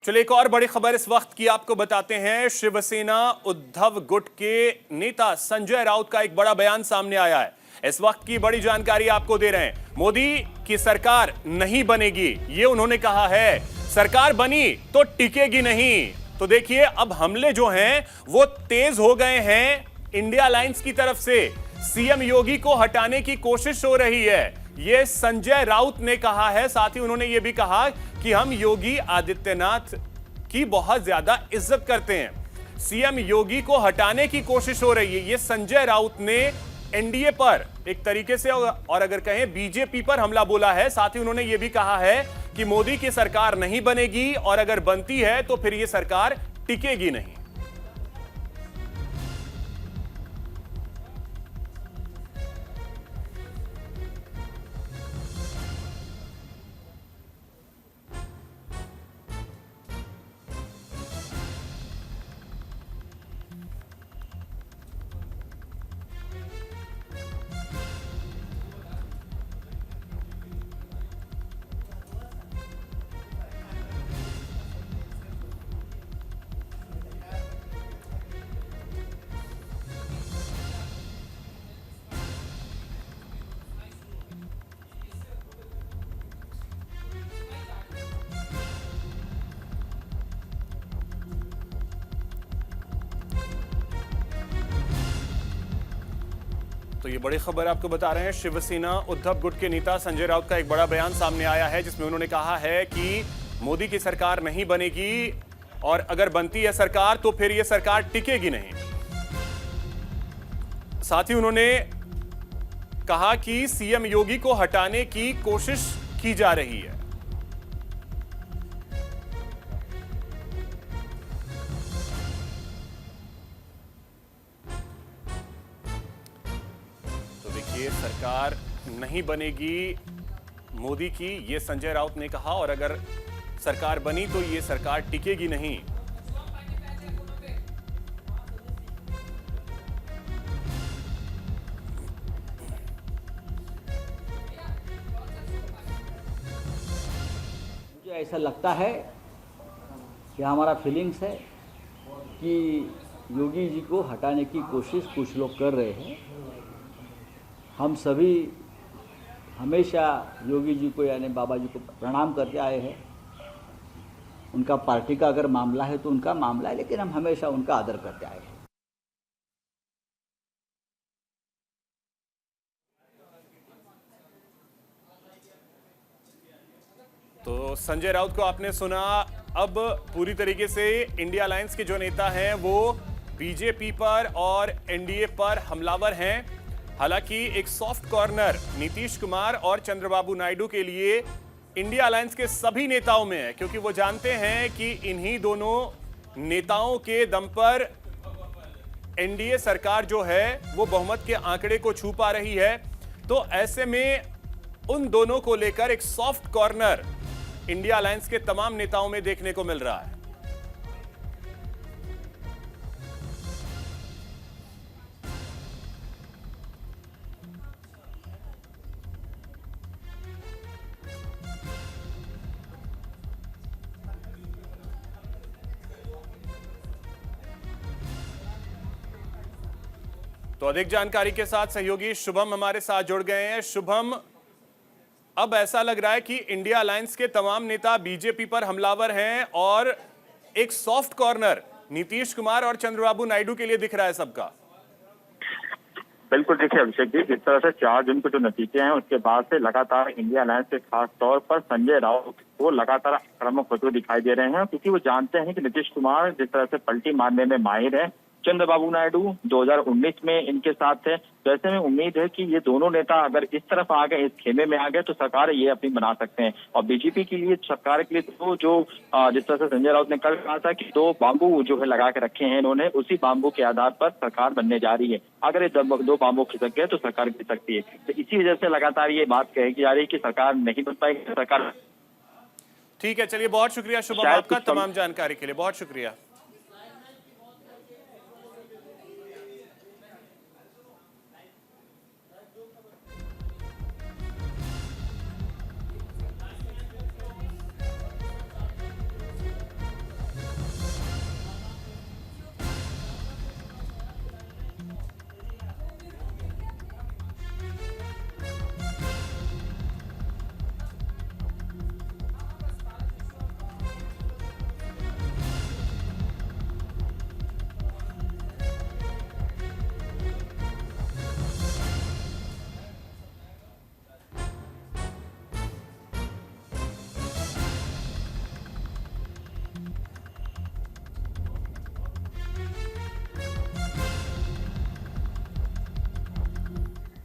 चलिए एक और बड़ी खबर इस वक्त की आपको बताते हैं। शिवसेना उद्धव गुट के नेता संजय राउत का एक बड़ा बयान सामने आया है। इस वक्त की बड़ी जानकारी आपको दे रहे हैं। मोदी की सरकार नहीं बनेगी, ये उन्होंने कहा है। सरकार बनी तो टिकेगी नहीं। तो देखिए अब हमले जो हैं वो तेज हो गए हैं इंडिया अलायंस की तरफ से। सीएम योगी को हटाने की कोशिश हो रही है, ये संजय राउत ने कहा है। साथ ही उन्होंने ये भी कहा कि हम योगी आदित्यनाथ की बहुत ज्यादा इज्जत करते हैं। सीएम योगी को हटाने की कोशिश हो रही है, ये संजय राउत ने एनडीए पर एक तरीके से और अगर कहें बीजेपी पर हमला बोला है। साथ ही उन्होंने ये भी कहा है कि मोदी की सरकार नहीं बनेगी और अगर बनती है तो फिर ये सरकार टिकेगी नहीं। तो ये बड़ी खबर आपको बता रहे हैं। शिवसेना उद्धव गुट के नेता संजय राउत का एक बड़ा बयान सामने आया है, जिसमें उन्होंने कहा है कि मोदी की सरकार नहीं बनेगी और अगर बनती है सरकार तो फिर यह सरकार टिकेगी नहीं। साथ ही उन्होंने कहा कि सीएम योगी को हटाने की कोशिश की जा रही है। देखिए सरकार नहीं बनेगी मोदी की, ये संजय राउत ने कहा और अगर सरकार बनी तो ये सरकार टिकेगी नहीं। मुझे ऐसा लगता है कि हमारा फीलिंग्स है कि योगी जी को हटाने की कोशिश कुछ लोग कर रहे हैं। हम सभी हमेशा योगी जी को यानी बाबा जी को प्रणाम करते आए हैं। उनका पार्टी का अगर मामला है तो उनका मामला है, लेकिन हम हमेशा उनका आदर करते आए हैं। तो संजय राउत को आपने सुना। अब पूरी तरीके से इंडिया अलायंस के जो नेता हैं वो बीजेपी पर और एनडीए पर हमलावर हैं। हालांकि एक सॉफ्ट कॉर्नर नीतीश कुमार और चंद्रबाबू नायडू के लिए इंडिया अलायंस के सभी नेताओं में है, क्योंकि वो जानते हैं कि इन्हीं दोनों नेताओं के दम पर एनडीए सरकार जो है वो बहुमत के आंकड़े को छू पा रही है। तो ऐसे में उन दोनों को लेकर एक सॉफ्ट कॉर्नर इंडिया अलायंस के तमाम नेताओं में देखने को मिल रहा है। तो अधिक जानकारी के साथ सहयोगी शुभम हमारे साथ जुड़ गए हैं। शुभम, अब ऐसा लग रहा है कि इंडिया अलायंस के तमाम नेता बीजेपी पर हमलावर हैं और एक सॉफ्ट कॉर्नर नीतीश कुमार और चंद्रबाबू नायडू के लिए दिख रहा है सबका। बिल्कुल, देखिए अभिषेक जी, जिस तरह से 4 जून को जो नतीजे हैं उसके बाद से लगातार इंडिया अलायंस के खास तौर पर संजय राउत को लगातार आक्रामक होते हुए दिखाई दे रहे हैं, क्योंकि वो जानते हैं कि नीतीश कुमार जिस तरह से पलटी मारने में माहिर है, चंद्रबाबू नायडू 2019 में इनके साथ थे। तो ऐसे में उम्मीद है कि ये दोनों नेता अगर इस तरफ आ गए, इस खेमे में आ गए, तो सरकार ये अपनी बना सकते हैं। और बीजेपी के लिए, सरकार के लिए तो जो जिस तरह से संजय राउत ने कल कहा था कि 2 बांबू जो है लगा के रखे हैं इन्होंने, उसी बांबू के आधार पर सरकार बनने जा रही है। अगर ये 2 बांबू खिसक गए तो सरकार गिर सकती है। तो इसी वजह से लगातार ये बात कही जा रही है कि सरकार नहीं बन पाएगी, सरकार। ठीक है, चलिए बहुत शुक्रिया शुभम आपका तमाम जानकारी के लिए, बहुत शुक्रिया।